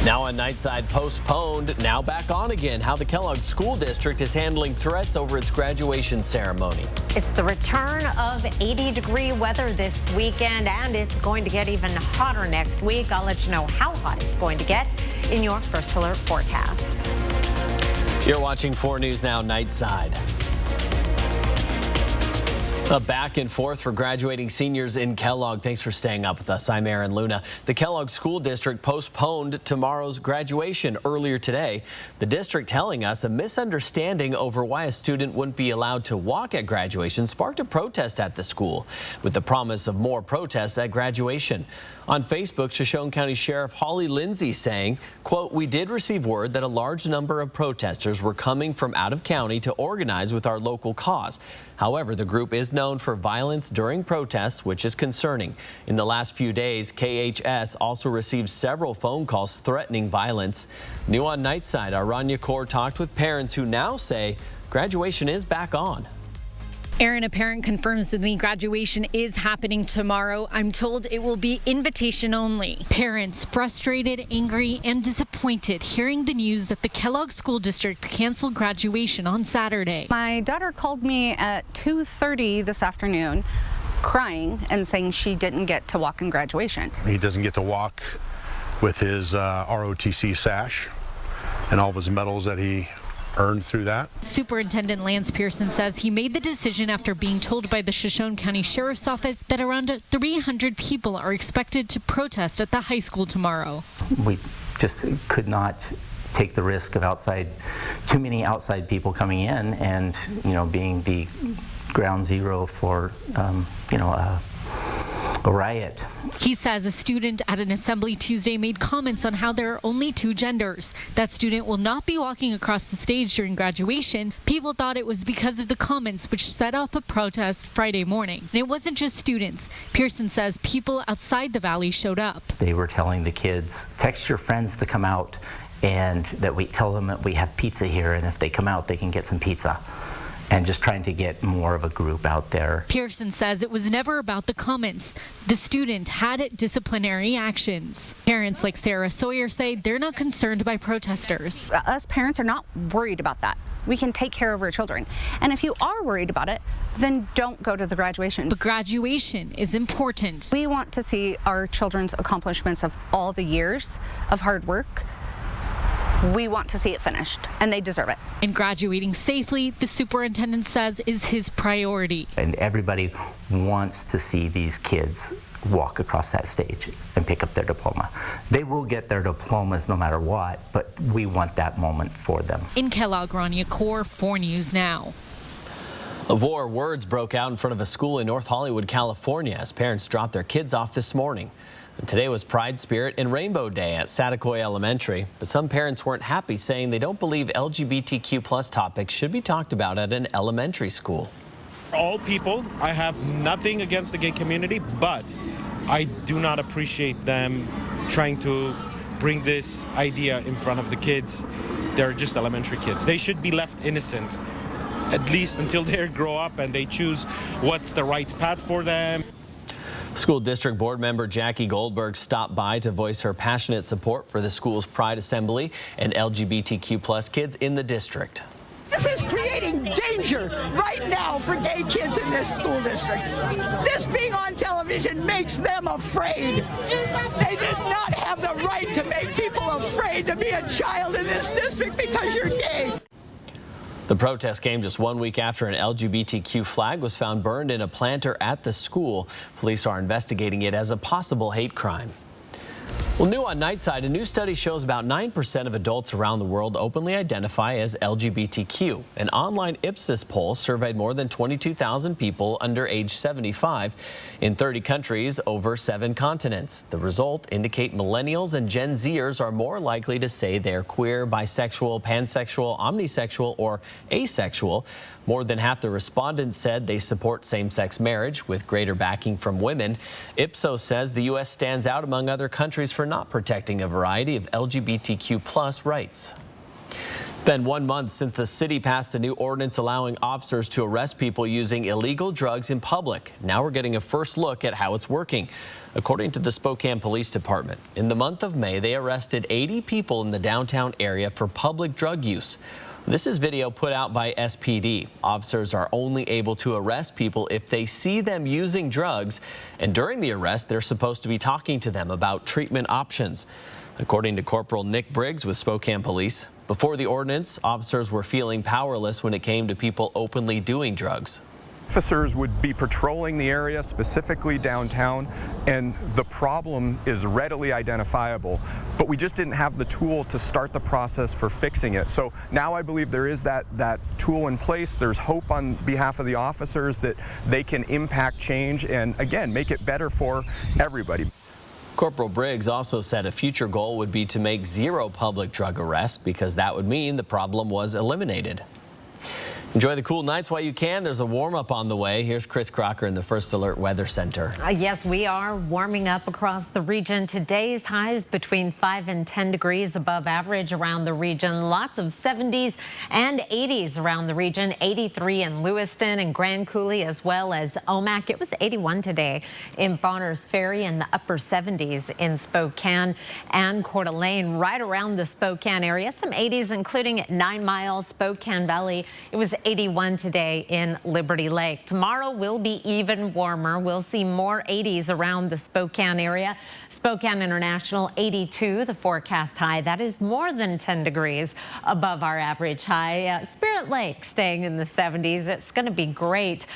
Now on Nightside, postponed, now back on again. How the Kellogg School District is handling threats over its graduation ceremony. It's the return of 80-degree weather this weekend, and it's going to get even hotter next week. I'll let you know how hot it's going to get in your First Alert forecast. You're watching 4 News Now Nightside. A back and forth for graduating seniors in Kellogg. Thanks for staying up with us. I'm Aaron Luna. The Kellogg School District postponed tomorrow's graduation earlier today. The district telling us a misunderstanding over why a student wouldn't be allowed to walk at graduation sparked a protest at the school, with the promise of more protests at graduation. On Facebook, Shoshone County Sheriff Holly Lindsay saying, quote, "We did receive word that a large number of protesters were coming from out of county to organize with our local cause. However, the group is known for violence during protests, which is concerning. In the last few days, KHS also received several phone calls threatening violence." New on Nightside, our Rania Kaur talked with parents who now say graduation is back on. Aaron, a parent confirms with me graduation is happening tomorrow. I'm told it will be invitation only. Parents frustrated, angry, and disappointed hearing the news that the Kellogg School District canceled graduation on Saturday. My daughter called me at 2:30 this afternoon crying and saying she didn't get to walk in graduation. He doesn't get to walk with his ROTC sash and all of his medals that he earned through that. Superintendent Lance Pearson says he made the decision after being told by the Shoshone County Sheriff's Office that around 300 people are expected to protest at the high school tomorrow. We just could not take the risk of too many outside people coming in and, being the ground zero for, a riot. He says a student at an assembly Tuesday made comments on how there are only 2 genders. That student will not be walking across the stage during graduation. People thought it was because of the comments, which set off a protest Friday morning. And it wasn't just students. Pearson says people outside the valley showed up. They were telling the kids, text your friends to come out, and that we tell them that we have pizza here, and if they come out, they can get some pizza. And just trying to get more of a group out there. Pearson says it was never about the comments. The student had disciplinary actions. Parents like Sarah Sawyer say they're not concerned by protesters. Us parents are not worried about that. We can take care of our children. And if you are worried about it, then don't go to the graduation. But graduation is important. We want to see our children's accomplishments of all the years of hard work. We want to see it finished, and they deserve it. And graduating safely, the superintendent says, is his priority. And everybody wants to see these kids walk across that stage and pick up their diploma. They will get their diplomas no matter what, but we want that moment for them. In Kellogg, Rania Kaur, 4 News Now. War words broke out in front of a school in North Hollywood, California, as parents dropped their kids off this morning. And today was Pride, Spirit, and Rainbow Day at Satakoy Elementary, but some parents weren't happy, saying they don't believe LGBTQ+ topics should be talked about at an elementary school. All people, I have nothing against the gay community, but I do not appreciate them trying to bring this idea in front of the kids. They're just elementary kids. They should be left innocent, at least until they grow up and they choose what's the right path for them. School District Board member Jackie Goldberg stopped by to voice her passionate support for the school's Pride Assembly and LGBTQ+ kids in the district. This is creating danger right now for gay kids in this school district. This being on television makes them afraid. They did not have the right to make people afraid to be a child in this district because you're gay. The protest came just 1 week after an LGBTQ flag was found burned in a planter at the school. Police are investigating it as a possible hate crime. Well, new on Nightside, a new study shows about 9% of adults around the world openly identify as LGBTQ. An online Ipsos poll surveyed more than 22,000 people under age 75 in 30 countries over 7 continents. The result indicate millennials and Gen Zers are more likely to say they're queer, bisexual, pansexual, omnisexual, or asexual. More than half the respondents said they support same-sex marriage, with greater backing from women. Ipsos says the U.S. stands out among other countries for not protecting a variety of LGBTQ+ rights. Been 1 month since the city passed a new ordinance allowing officers to arrest people using illegal drugs in public. Now we're getting a first look at how it's working. According to the Spokane Police Department, in the month of May, they arrested 80 people in the downtown area for public drug use. This is video put out by SPD. Officers are only able to arrest people if they see them using drugs, and during the arrest, they're supposed to be talking to them about treatment options. According to Corporal Nick Briggs with Spokane Police, before the ordinance, officers were feeling powerless when it came to people openly doing drugs. Officers would be patrolling the area, specifically downtown, and the problem is readily identifiable, but we just didn't have the tool to start the process for fixing it. So now I believe there is that tool in place. There's hope on behalf of the officers that they can impact change and, again, make it better for everybody. Corporal Briggs also said a future goal would be to make 0 public drug arrests because that would mean the problem was eliminated. Enjoy the cool nights while you can. There's a warm-up on the way. Here's Chris Crocker in the First Alert Weather Center. Yes, we are warming up across the region. Today's highs between 5 and 10 degrees above average around the region. Lots of 70s and 80s around the region. 83 in Lewiston and Grand Coulee as well as Omak. It was 81 today in Bonners Ferry and the upper 70s in Spokane and Coeur d'Alene. Right around the Spokane area. Some 80s including at 9 Mile, Spokane Valley. It was 81 today in Liberty Lake. Tomorrow will be even warmer. We'll see more 80s around the Spokane area. Spokane International 82, the forecast high. That is more than 10 degrees above our average high. Spirit Lake staying in the 70s. It's going to be great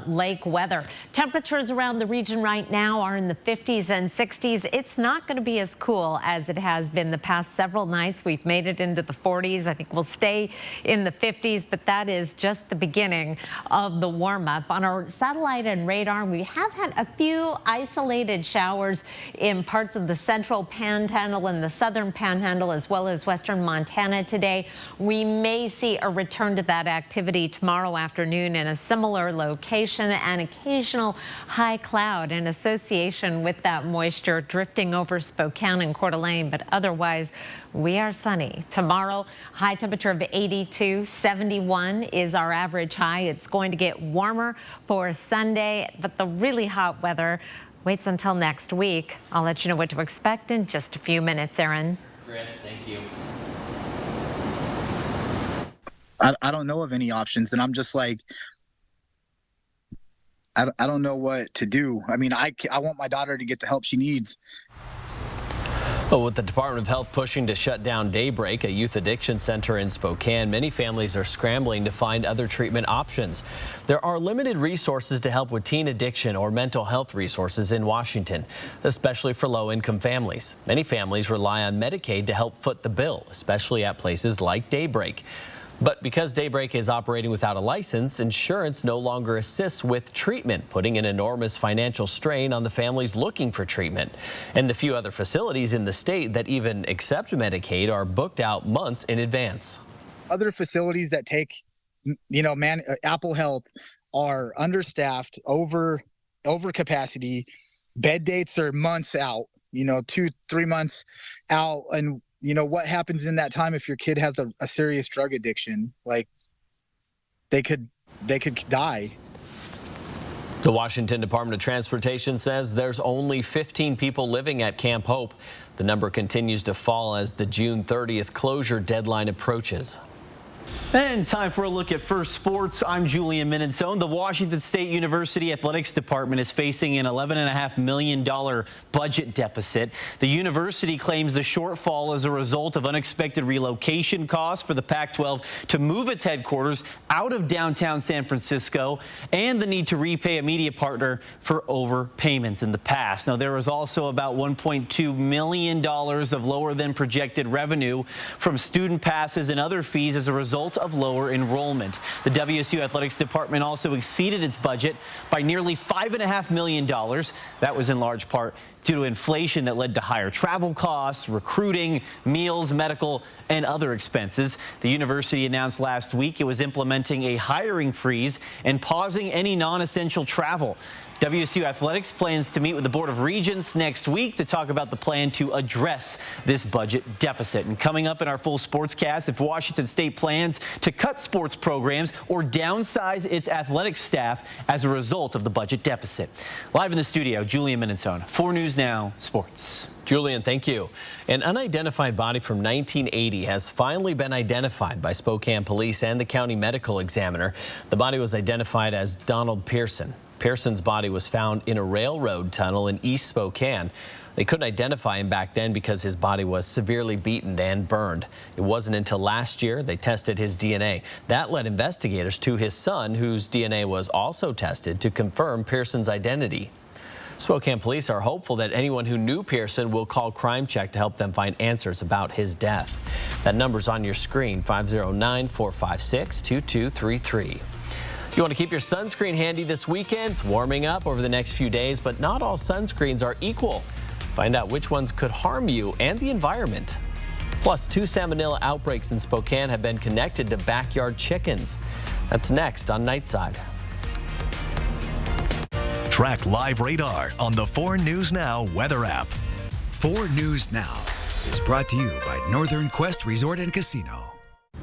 lake weather. Temperatures around the region right now are in the 50s and 60s. It's not going to be as cool as it has been the past several nights. We've made it into the 40s. I think we'll stay in the 50s, but that is just the beginning of the warm-up. On our satellite and radar, we have had a few isolated showers in parts of the central panhandle and the southern panhandle, as well as western Montana today. We may see a return to that activity tomorrow afternoon in a similar location, and occasional high cloud in association with that moisture drifting over Spokane and Coeur d'Alene, but otherwise we are sunny. Tomorrow, high temperature of 82, 71 is our average high. It's going to get warmer for Sunday, but the really hot weather waits until next week. I'll let you know what to expect in just a few minutes, Aaron. Chris, thank you. I don't know of any options, and I'm just like, I don't know what to do. I mean, I want my daughter to get the help she needs. Well, with the Department of Health pushing to shut down Daybreak, a youth addiction center in Spokane, many families are scrambling to find other treatment options. There are limited resources to help with teen addiction or mental health resources in Washington, especially for low-income families. Many families rely on Medicaid to help foot the bill, especially at places like Daybreak. But because Daybreak is operating without a license, insurance no longer assists with treatment, putting an enormous financial strain on the families looking for treatment. And the few other facilities in the state that even accept Medicaid are booked out months in advance. Other facilities that take, Apple Health are understaffed, over capacity. Bed dates are months out, 2-3 months out. And what happens in that time if your kid has a serious drug addiction? Like, they could die. The Washington Department of Transportation says there's only 15 people living at Camp Hope. The number continues to fall as the June 30th closure deadline approaches. And time for a look at First Sports. I'm Julian Minnesone. The Washington State University Athletics Department is facing an $11.5 million budget deficit. The university claims the shortfall is a result of unexpected relocation costs for the Pac-12 to move its headquarters out of downtown San Francisco and the need to repay a media partner for overpayments in the past. Now, there was also about $1.2 million of lower than projected revenue from student passes and other fees as a result of lower enrollment. The WSU Athletics Department also exceeded its budget by nearly $5.5 million. That was in large part due to inflation that led to higher travel costs, recruiting, meals, medical, and other expenses. The university announced last week it was implementing a hiring freeze and pausing any non-essential travel. WSU Athletics plans to meet with the Board of Regents next week to talk about the plan to address this budget deficit. And coming up in our full sportscast, if Washington State plans to cut sports programs or downsize its athletics staff as a result of the budget deficit. Live in the studio, Julian Minnesota, 4 News Now Sports. Julian, thank you. An unidentified body from 1980 has finally been identified by Spokane police and the county medical examiner. The body was identified as Donald Pearson. Pearson's body was found in a railroad tunnel in East Spokane. They couldn't identify him back then because his body was severely beaten and burned. It wasn't until last year they tested his DNA. That led investigators to his son, whose DNA was also tested to confirm Pearson's identity. Spokane police are hopeful that anyone who knew Pearson will call Crime Check to help them find answers about his death. That number's on your screen, 509-456-2233. You want to keep your sunscreen handy this weekend? It's warming up over the next few days, but not all sunscreens are equal. Find out which ones could harm you and the environment. Plus, 2 salmonella outbreaks in Spokane have been connected to backyard chickens. That's next on Nightside. Track live radar on the 4 News Now weather app. 4 News Now is brought to you by Northern Quest Resort and Casino.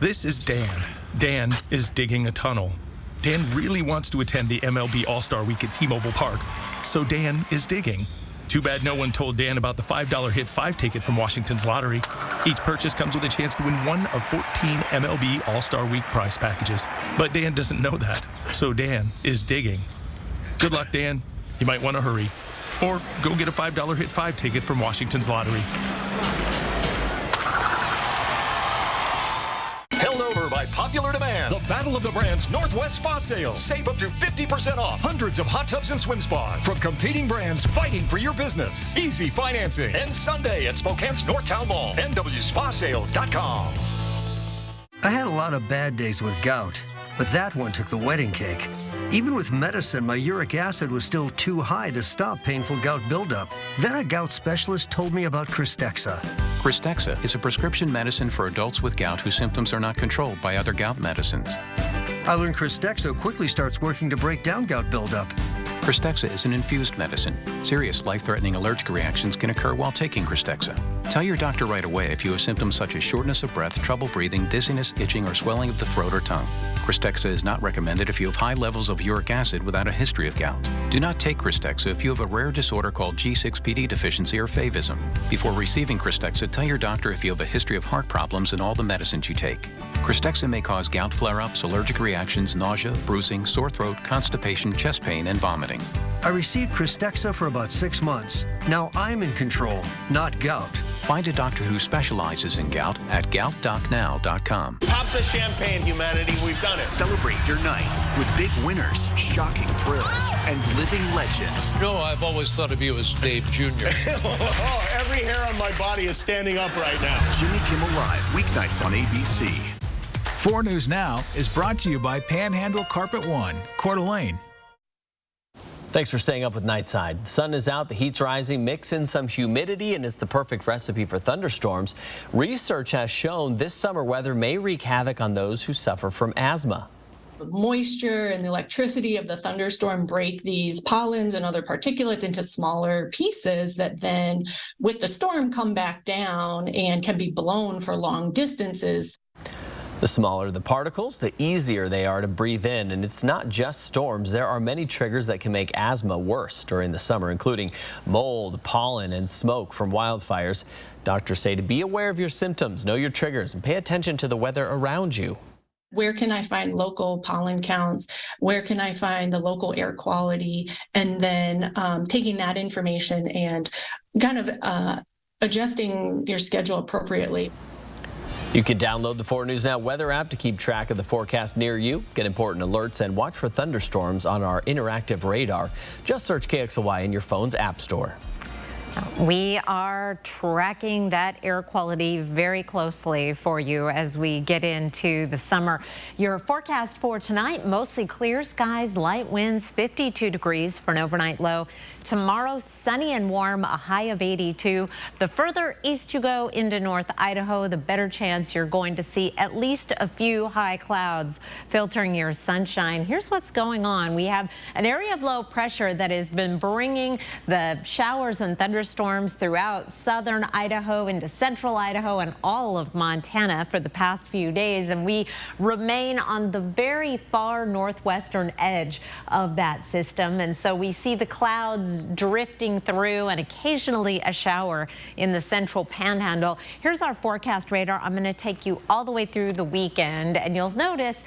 This is Dan. Dan is digging a tunnel. Dan really wants to attend the MLB All-Star Week at T-Mobile Park, so Dan is digging. Too bad no one told Dan about the $5 Hit 5 ticket from Washington's lottery. Each purchase comes with a chance to win one of 14 MLB All-Star Week prize packages. But Dan doesn't know that, so Dan is digging. Good luck, Dan. You might want to hurry. Or go get a $5 Hit 5 ticket from Washington's lottery. Held over by popular demand, the Battle of the Brands Northwest Spa Sale. Save up to 50% off hundreds of hot tubs and swim spas from competing brands fighting for your business. Easy financing. Ends Sunday at Spokane's Northtown Mall. NWSpaSale.com. I had a lot of bad days with gout, but that one took the wedding cake. Even with medicine, my uric acid was still too high to stop painful gout buildup. Then a gout specialist told me about Cristexa. Cristexa is a prescription medicine for adults with gout whose symptoms are not controlled by other gout medicines. I learned Cristexa quickly starts working to break down gout buildup. Cristexa is an infused medicine. Serious life-threatening allergic reactions can occur while taking Cristexa. Tell your doctor right away if you have symptoms such as shortness of breath, trouble breathing, dizziness, itching, or swelling of the throat or tongue. Cristexa is not recommended if you have high levels of uric acid without a history of gout. Do not take Cristexa if you have a rare disorder called G6PD deficiency or favism. Before receiving Cristexa, tell your doctor if you have a history of heart problems and all the medicines you take. Cristexa may cause gout flare-ups, allergic reactions, nausea, bruising, sore throat, constipation, chest pain, and vomiting. I received Cristexa for about 6 months. Now I'm in control, not gout. Find a doctor who specializes in gout at goutdocnow.com. Pop the champagne, humanity. We've done it. Celebrate your night with big winners, shocking thrills, and living legends. You know, I've always thought of you as Dave Jr. Oh, every hair on my body is standing up right now. Jimmy Kimmel Live, weeknights on ABC. 4 News Now is brought to you by Panhandle Carpet One, Coeur d'Alene. Thanks for staying up with Nightside. The sun is out, the heat's rising, mix in some humidity, and it's the perfect recipe for thunderstorms. Research has shown this summer weather may wreak havoc on those who suffer from asthma. The moisture and the electricity of the thunderstorm break these pollens and other particulates into smaller pieces that then, with the storm, come back down and can be blown for long distances. The smaller the particles, the easier they are to breathe in. And it's not just storms. There are many triggers that can make asthma worse during the summer, including mold, pollen, and smoke from wildfires. Doctors say to be aware of your symptoms, know your triggers, and pay attention to the weather around you. Where can I find local pollen counts? Where can I find the local air quality? And then taking that information and kind of adjusting your schedule appropriately. You can download the 4 News Now weather app to keep track of the forecast near you, get important alerts, and watch for thunderstorms on our interactive radar. Just search KXLY in your phone's app store. We are tracking that air quality very closely for you as we get into the summer. Your forecast for tonight, mostly clear skies, light winds, 52 degrees for an overnight low. Tomorrow, sunny and warm, a high of 82. The further east you go into North Idaho, the better chance you're going to see at least a few high clouds filtering your sunshine. Here's what's going on. We have an area of low pressure that has been bringing the showers and thunderstorms throughout southern Idaho into central Idaho and all of Montana for the past few days, and we remain on the very far northwestern edge of that system, and so we see the clouds drifting through and occasionally a shower in the central panhandle. Here's our forecast radar. I'm going to take you all the way through the weekend, and you'll notice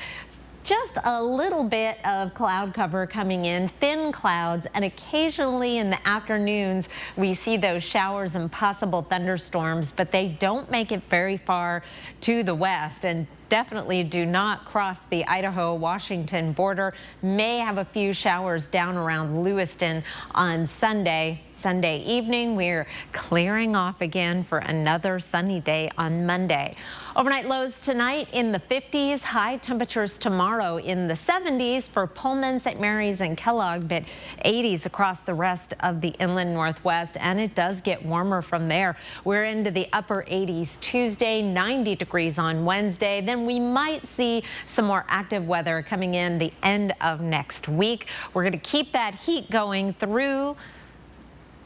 just a little bit of cloud cover coming in, thin clouds, and occasionally in the afternoons we see those showers and possible thunderstorms, but they don't make it very far to the west and definitely do not cross the Idaho-Washington border. May have a few showers down around Lewiston on Sunday. Sunday evening, we're clearing off again for another sunny day on Monday. Overnight lows tonight in the 50s, high temperatures tomorrow in the 70s for Pullman, St. Mary's, and Kellogg, but 80s across the rest of the inland northwest, and it does get warmer from there. We're into the upper 80s Tuesday, 90 degrees on Wednesday. Then we might see some more active weather coming in the end of next week. We're going to keep that heat going through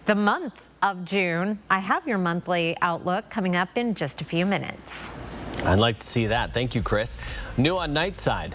the month of June. I have your monthly outlook coming up in just a few minutes. I'd like to see that. Thank you, Chris. New on Nightside.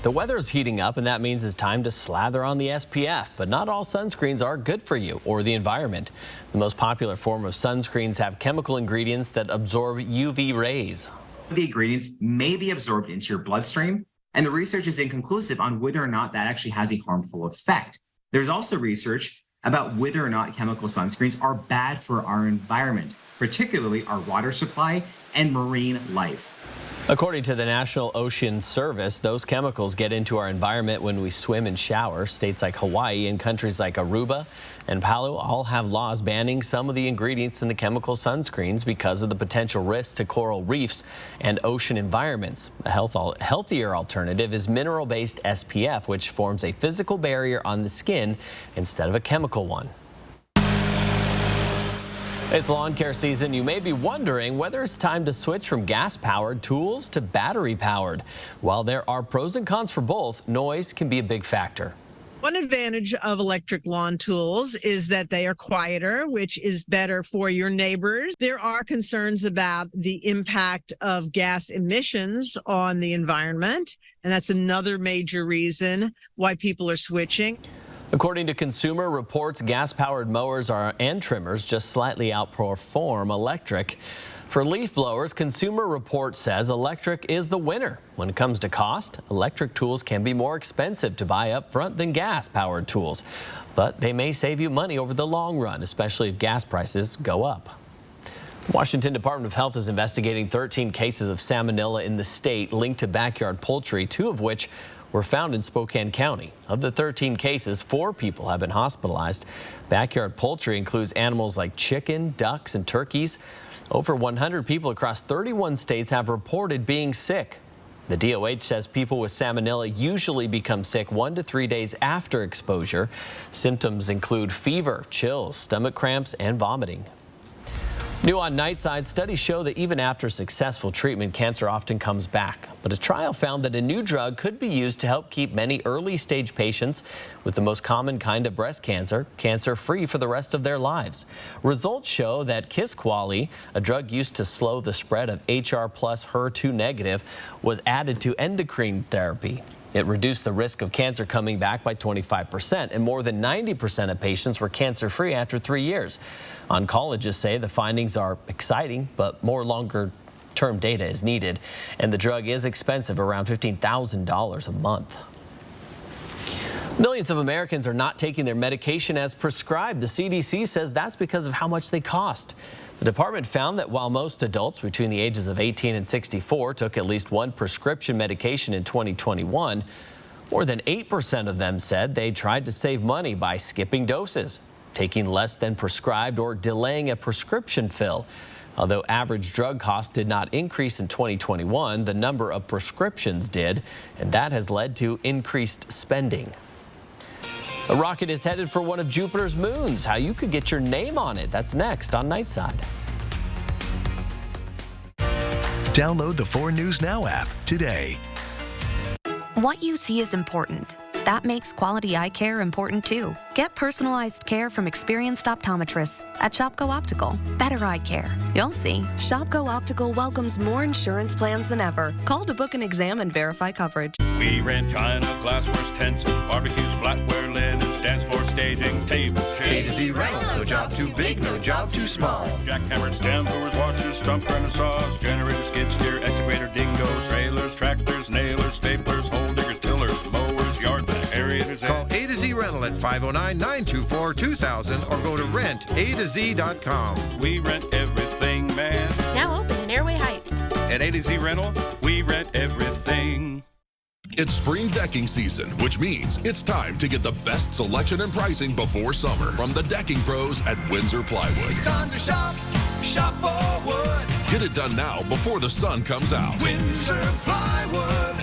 The weather is heating up, and that means it's time to slather on the SPF. But not all sunscreens are good for you or the environment. The most popular form of sunscreens have chemical ingredients that absorb UV rays. The ingredients may be absorbed into your bloodstream, and the research is inconclusive on whether or not that actually has a harmful effect. There's also research about whether or not chemical sunscreens are bad for our environment, particularly our water supply and marine life. According to the National Ocean Service, those chemicals get into our environment when we swim and shower. States like Hawaii and countries like Aruba and Palau all have laws banning some of the ingredients in the chemical sunscreens because of the potential risks to coral reefs and ocean environments. A healthier alternative is mineral-based SPF, which forms a physical barrier on the skin instead of a chemical one. It's lawn care season. You may be wondering whether it's time to switch from gas-powered tools to battery-powered. While there are pros and cons for both, noise can be a big factor. One advantage of electric lawn tools is that they are quieter, which is better for your neighbors. There are concerns about the impact of gas emissions on the environment, and that's another major reason why people are switching. According to Consumer Reports, gas-powered mowers and trimmers just slightly outperform electric. For leaf blowers, Consumer Reports says electric is the winner. When it comes to cost, electric tools can be more expensive to buy up front than gas-powered tools, but they may save you money over the long run, especially if gas prices go up. The Washington Department of Health is investigating 13 cases of salmonella in the state linked to backyard poultry, 2 of which were found in Spokane County. Of the 13 cases, 4 people have been hospitalized. Backyard poultry includes animals like chicken, ducks, and turkeys. Over 100 people across 31 states have reported being sick. The DOH says people with salmonella usually become sick 1 to 3 days after exposure. Symptoms include fever, chills, stomach cramps, and vomiting. New on Nightside, studies show that even after successful treatment, cancer often comes back. But a trial found that a new drug could be used to help keep many early-stage patients with the most common kind of breast cancer, cancer-free for the rest of their lives. Results show that Kisqali, a drug used to slow the spread of HR plus HER2 negative, was added to endocrine therapy. It reduced the risk of cancer coming back by 25%, and more than 90% of patients were cancer-free after 3 years. Oncologists say the findings are exciting, but more longer-term data is needed, and the drug is expensive, around $15,000 a month. Millions of Americans are not taking their medication as prescribed. The CDC says that's because of how much they cost. The department found that while most adults between the ages of 18 and 64 took at least one prescription medication in 2021, more than 8% of them said they tried to save money by skipping doses. taking less than prescribed or delaying a prescription fill. Although average drug costs did not increase in 2021, the number of prescriptions did, and that has led to increased spending. A rocket is headed for one of Jupiter's moons. How you could get your name on it. That's next on Nightside. Download the 4 News Now app today. What you see is important. That makes quality eye care important too. Get personalized care from experienced optometrists at Shopko Optical. Better eye care. You'll see. Shopko Optical welcomes more insurance plans than ever. Call to book an exam and verify coverage. We rent china, glassware, tents, and barbecues, flatware, linen, stands for staging, tables, chairs. A to Z rental. No job too big, no job too small. Jackhammers, stand doors, washers, stump grinder saws, generators, skid steer, excavator, dingoes, trailers, tractors, nailers, staplers, hole diggers, tillers, mowers, yard vac, aerators. Call A to Z rental at 509-924-2000 or go to rentatoz.com. We rent everything, man. Now open in Airway Heights. At A to Z Rental, we rent everything. It's spring decking season, which means it's time to get the best selection and pricing before summer from the decking pros at Windsor Plywood. It's time to shop, shop for wood. Get it done now before the sun comes out. Windsor Plywood.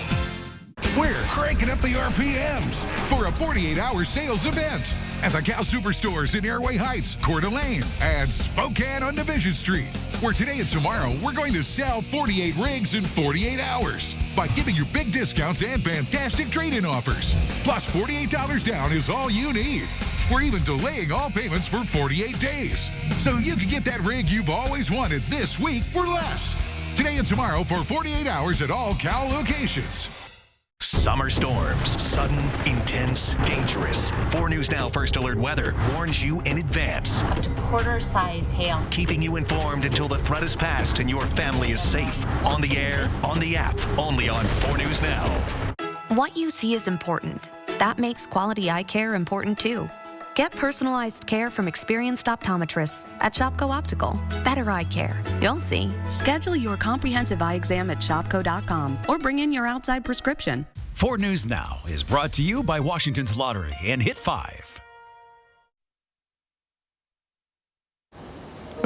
We're cranking up the RPMs for a 48-hour sales event at the Cal Superstores in Airway Heights, Coeur d'Alene, and Spokane on Division Street, where today and tomorrow we're going to sell 48 rigs in 48 hours by giving you big discounts and fantastic trade-in offers. Plus, $48 down is all you need. We're even delaying all payments for 48 days, so you can get that rig you've always wanted this week for less. Today and tomorrow for 48 hours at all Cal locations. Summer storms. Sudden, intense, dangerous. 4 News Now First Alert Weather warns you in advance. Up to quarter-size hail. Keeping you informed until the threat is past and your family is safe. On the air, on the app, only on 4 News Now. What you see is important. That makes quality eye care important too. Get personalized care from experienced optometrists at Shopko Optical. Better eye care. You'll see. Schedule your comprehensive eye exam at shopko.com or bring in your outside prescription. 4 News Now is brought to you by Washington's Lottery and Hit 5.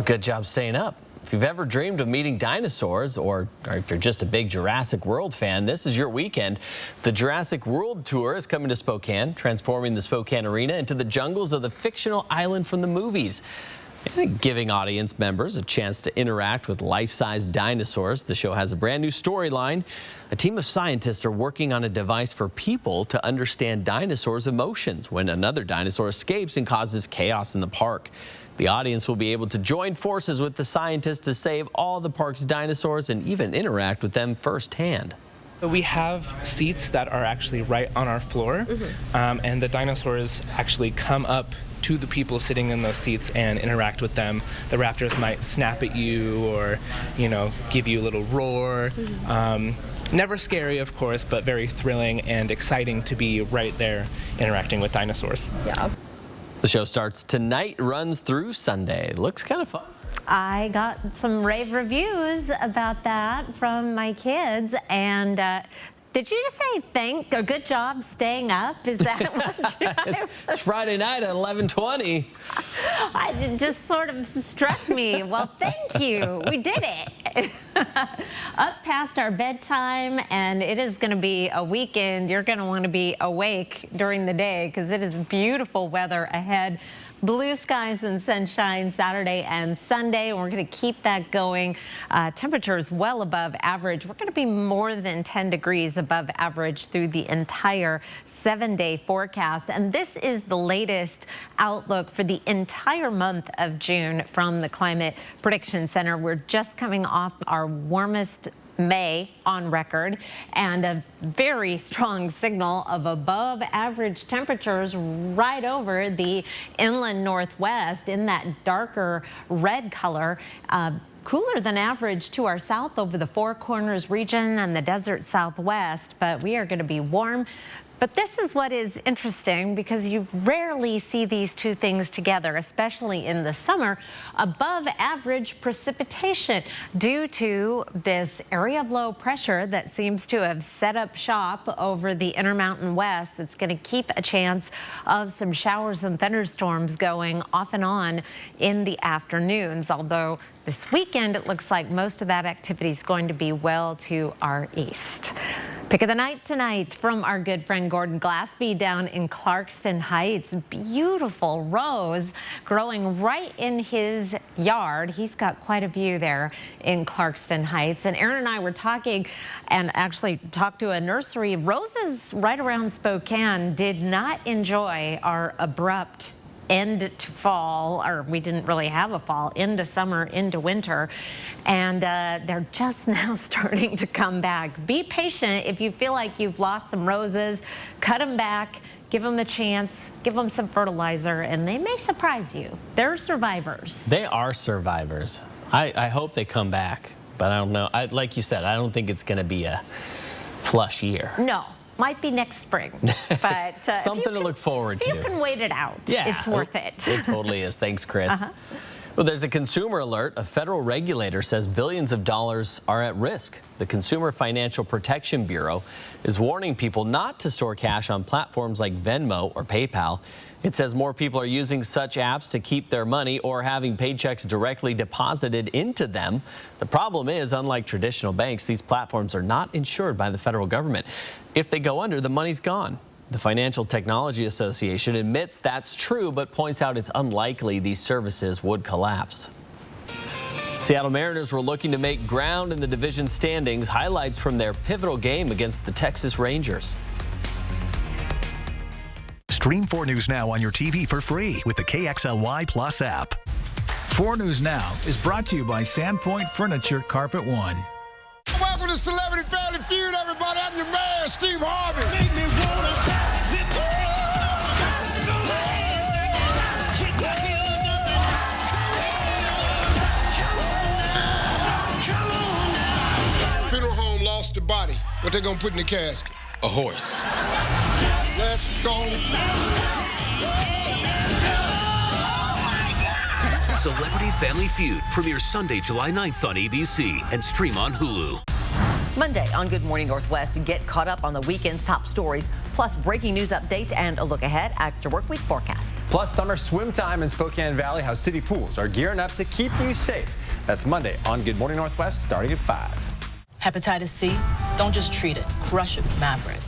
Good job staying up. If you've ever dreamed of meeting dinosaurs, or if you're just a big Jurassic World fan, this is your weekend. The Jurassic World Tour is coming to Spokane, transforming the Spokane Arena into the jungles of the fictional island from the movies, and giving audience members a chance to interact with life-size dinosaurs. The show has a brand new storyline. A team of scientists are working on a device for people to understand dinosaurs' emotions when another dinosaur escapes and causes chaos in the park. The audience will be able to join forces with the scientists to save all the park's dinosaurs and even interact with them firsthand. We have seats that are actually right on our floor, and the dinosaurs actually come up to the people sitting in those seats and interact with them. The raptors might snap at you or, give you a little roar. Never scary, of course, but very thrilling and exciting to be right there interacting with dinosaurs. Yeah. The show starts tonight, runs through Sunday. Looks kind of fun. I got some rave reviews about that from my kids, and did you just say good job staying up? Is that what it's Friday night at 11:20. It just sort of struck me. Well, thank you. We did it. Up past our bedtime, and it is going to be a weekend. You're going to want to be awake during the day because it is beautiful weather ahead. Blue skies and sunshine Saturday and Sunday. We're going to keep that going. Temperatures well above average. We're going to be more than 10 degrees above average through the entire 7-day forecast. And this is the latest outlook for the entire month of June from the Climate Prediction Center. We're just coming off our warmest May on record, and a very strong signal of above average temperatures right over the inland northwest in that darker red color. Cooler than average to our south over the Four Corners region and the desert southwest, but we are going to be warm. But this is what is interesting because you rarely see these two things together, especially in the summer. Above average precipitation due to this area of low pressure that seems to have set up shop over the Intermountain West that's going to keep a chance of some showers and thunderstorms going off and on in the afternoons, although this weekend, it looks like most of that activity is going to be well to our east. Pick of the night tonight from our good friend Gordon Glassby down in Clarkston Heights. Beautiful rose growing right in his yard. He's got quite a view there in Clarkston Heights. And Aaron and I were talking and actually talked to a nursery. Roses right around Spokane did not enjoy our abrupt end to fall, or we didn't really have a fall, into summer, into winter, and they're just now starting to come back. Be patient if you feel like you've lost some roses. Cut them back, give them a chance, give them some fertilizer, and they may surprise you. They're survivors. They are survivors. I hope they come back, but I don't know. Like you said, I don't think it's going to be a flush year. No. Might be next spring, but something to look forward to. You can wait it out. Yeah, it's worth it. It totally is. Thanks, Chris. Well, there's a consumer alert. A federal regulator says billions of dollars are at risk. The Consumer Financial Protection Bureau is warning people not to store cash on platforms like Venmo or PayPal. It says more people are using such apps to keep their money or having paychecks directly deposited into them. The problem is, unlike traditional banks, these platforms are not insured by the federal government. If they go under, the money's gone. The Financial Technology Association admits that's true, but points out it's unlikely these services would collapse. Seattle Mariners were looking to make ground in the division standings. Highlights from their pivotal game against the Texas Rangers. Stream 4 News Now on your TV for free with the KXLY Plus app. 4 News Now is brought to you by Sandpoint Furniture Carpet One. Welcome to Celebrity Family Feud, everybody. I'm your man, Steve Harvey. Funeral home lost the body. What they gonna put in the casket? A horse. Let's go. Celebrity Family Feud premieres Sunday, July 9th on ABC and stream on Hulu. Monday on Good Morning Northwest, get caught up on the weekend's top stories, plus breaking news updates and a look ahead at your workweek forecast. Plus summer swim time in Spokane Valley, how city pools are gearing up to keep you safe. That's Monday on Good Morning Northwest, starting at 5. Hepatitis C, don't just treat it, crush it with Maverick.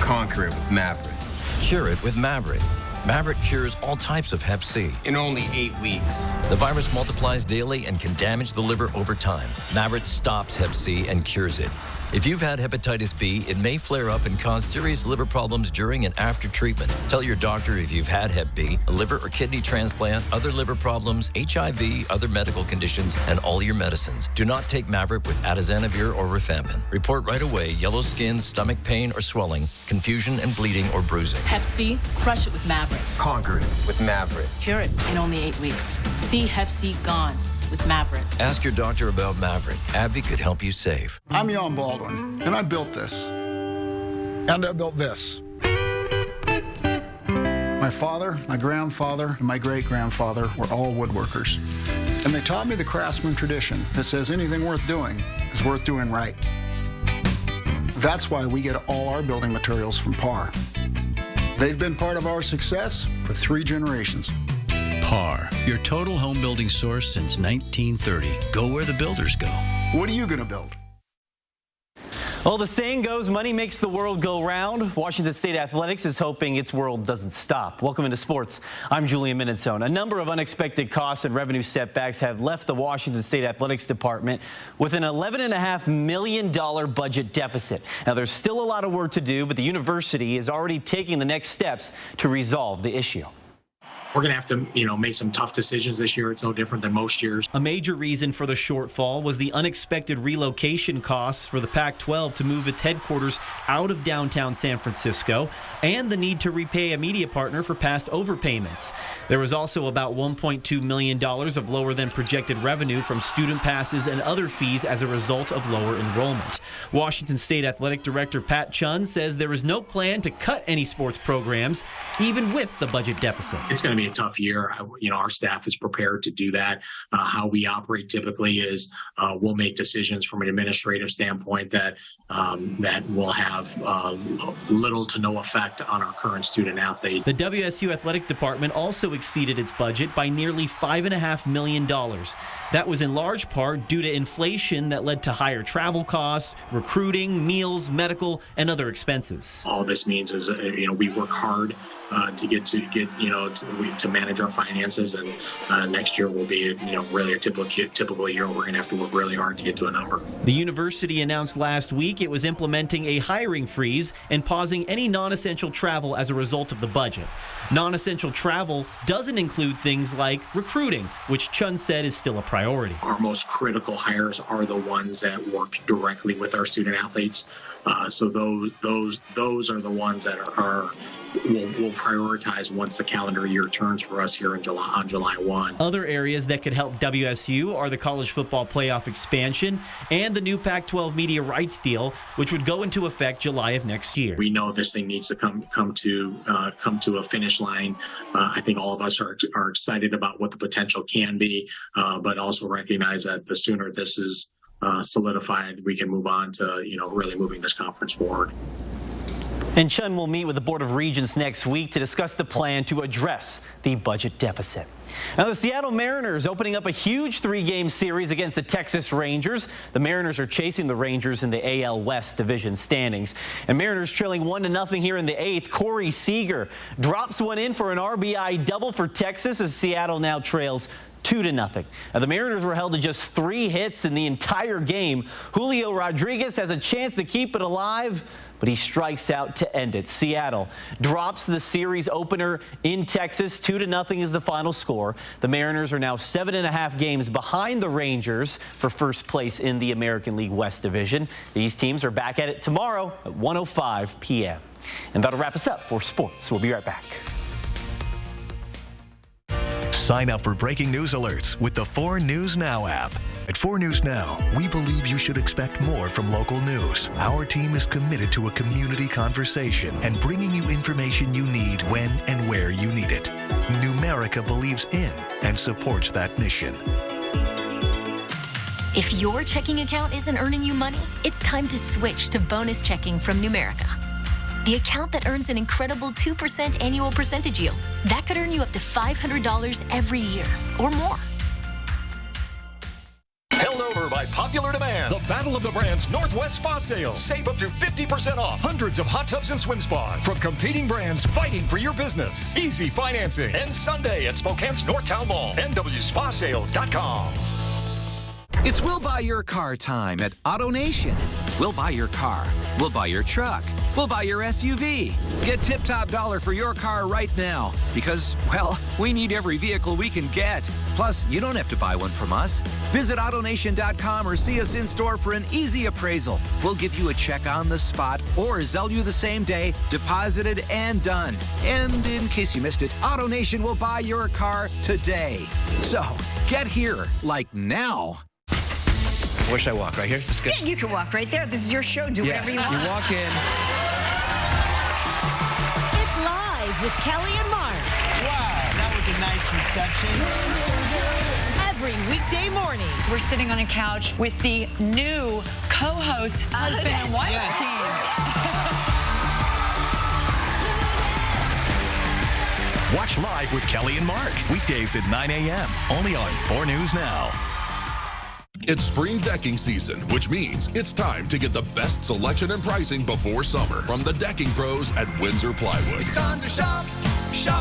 Conquer it with Maverick. Cure it with Maverick. Maverick cures all types of Hep C. In only 8 weeks. The virus multiplies daily and can damage the liver over time. Maverick stops Hep C and cures it. If you've had hepatitis B, it may flare up and cause serious liver problems during and after treatment. Tell your doctor if you've had Hep B, a liver or kidney transplant, other liver problems, HIV, other medical conditions, and all your medicines. Do not take Maverick with atazanavir or rifampin. Report right away yellow skin, stomach pain or swelling, confusion and bleeding or bruising. Hep C, crush it with Maverick. Conquer it with Maverick. Cure it in only 8 weeks. See Hep C gone with Maverick. Ask your doctor about Maverick. AbbVie could help you save. I'm Jan Baldwin, and I built this. And I built this. My father, my grandfather, and my great-grandfather were all woodworkers. And they taught me the craftsman tradition that says anything worth doing is worth doing right. That's why we get all our building materials from Par. They've been part of our success for 3 generations. Par, your total home building source since 1930. Go where the builders go. What are you going to build? Well, the saying goes, money makes the world go round. Washington State Athletics is hoping its world doesn't stop. Welcome into sports. I'm Julian Minnesone. A number of unexpected costs and revenue setbacks have left the Washington State Athletics Department with an $11.5 million budget deficit. Now, there's still a lot of work to do, but the university is already taking the next steps to resolve the issue. we're going to have to, make some tough decisions this year. It's no different than most years. A major reason for the shortfall was the unexpected relocation costs for the Pac-12 to move its headquarters out of downtown San Francisco and the need to repay a media partner for past overpayments. There was also about $1.2 million of lower than projected revenue from student passes and other fees as a result of lower enrollment. Washington State Athletic Director Pat Chun says there is no plan to cut any sports programs, even with the budget deficit. It's going to be a tough year. Our staff is prepared to do that. How we operate typically is we'll make decisions from an administrative standpoint that will have little to no effect on our current student athlete. The WSU Athletic Department also exceeded its budget by nearly $5.5 million. That was in large part due to inflation that led to higher travel costs, recruiting, meals, medical, and other expenses. All this means is, we work hard to manage our finances, and next year will be, really a typical year. We're going to have to work really hard to get to a number. The university announced last week it was implementing a hiring freeze and pausing any non-essential travel as a result of the budget. Non-essential travel doesn't include things like recruiting, which Chun said is still a priority. Our most critical hires are the ones that work directly with our student athletes. So those are the ones that we'll prioritize once the calendar year turns for us here on July 1. Other areas that could help WSU are the college football playoff expansion and the new Pac-12 media rights deal, which would go into effect July of next year. We know this thing needs to come to a finish line. I think all of us are excited about what the potential can be, but also recognize that the sooner this is solidified, we can move on to really moving this conference forward. And Chun will meet with the Board of Regents next week to discuss the plan to address the budget deficit. Now, the Seattle Mariners opening up a huge 3-game series against the Texas Rangers. The Mariners are chasing the Rangers in the AL West Division standings. And Mariners trailing 1-0 here in the 8th. Corey Seager drops one in for an RBI double for Texas as Seattle now trails 2-0. Now, the Mariners were held to just 3 hits in the entire game. Julio Rodriguez has a chance to keep it alive, but he strikes out to end it. Seattle drops the series opener in Texas. 2-0 is the final score. The Mariners are now 7.5 games behind the Rangers for first place in the American League West Division. These teams are back at it tomorrow at 1:05 p.m. And that'll wrap us up for sports. We'll be right back. Sign up for breaking news alerts with the 4 News Now app. At 4 News Now, we believe you should expect more from local news. Our team is committed to a community conversation and bringing you information you need when and where you need it. Numerica believes in and supports that mission. If your checking account isn't earning you money, it's time to switch to bonus checking from Numerica. The account that earns an incredible 2% annual percentage yield. That could earn you up to $500 every year or more. Held over by popular demand. The Battle of the Brands Northwest Spa Sale. Save up to 50% off. Hundreds of hot tubs and swim spas. From competing brands fighting for your business. Easy financing. Ends Sunday at Spokane's Northtown Mall. NWSpaSale.com. It's We'll Buy Your Car time at AutoNation. We'll buy your car. We'll buy your truck. We'll buy your SUV. Get tip-top dollar for your car right now because, well, we need every vehicle we can get. Plus, you don't have to buy one from us. Visit AutoNation.com or see us in store for an easy appraisal. We'll give you a check on the spot or sell you the same day, deposited and done. And in case you missed it, AutoNation will buy your car today. So, get here, like now. Where should I walk? Right here? Is this good? Yeah, you can walk right there. This is your show. Do whatever you want. You walk in. It's Live with Kelly and Mark. Wow, that was a nice reception. Every weekday morning. We're sitting on a couch with the new co-host, husband and wife team. Watch Live with Kelly and Mark. Weekdays at 9 a.m. Only on 4 News Now. It's spring decking season, which means it's time to get the best selection and pricing before summer from the decking pros at Windsor Plywood. It's time to shop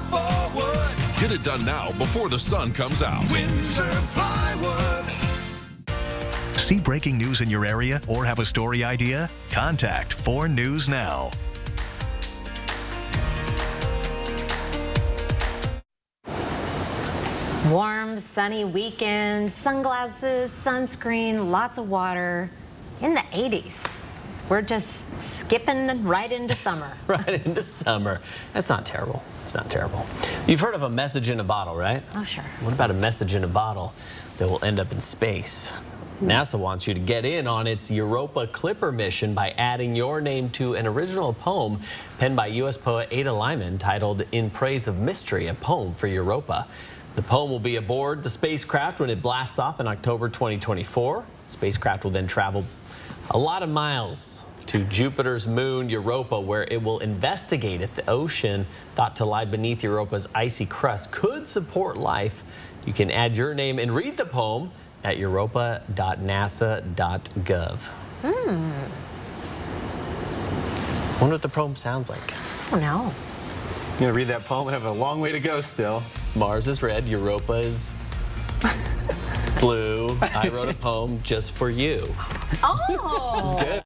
for wood. Get it done now before the sun comes out. Windsor Plywood. See breaking news in your area or have a story idea? Contact 4 News Now. Warm, sunny weekend, sunglasses, sunscreen, lots of water. In the 80s. We're just skipping right into summer. Right into summer. That's not terrible. It's not terrible. You've heard of a message in a bottle, right? Oh, sure. What about a message in a bottle that will end up in space? NASA wants you to get in on its Europa Clipper mission by adding your name to an original poem penned by U.S. poet Ada Lyman titled In Praise of Mystery, a poem for Europa. The poem will be aboard the spacecraft when it blasts off in October 2024. The spacecraft will then travel a lot of miles to Jupiter's moon, Europa, where it will investigate if the ocean thought to lie beneath Europa's icy crust could support life. You can add your name and read the poem at europa.nasa.gov. Wonder what the poem sounds like. I don't know. You're going to read that poem? We have a long way to go still. Mars is red, Europa is blue. I wrote a poem just for you. Oh! That's good.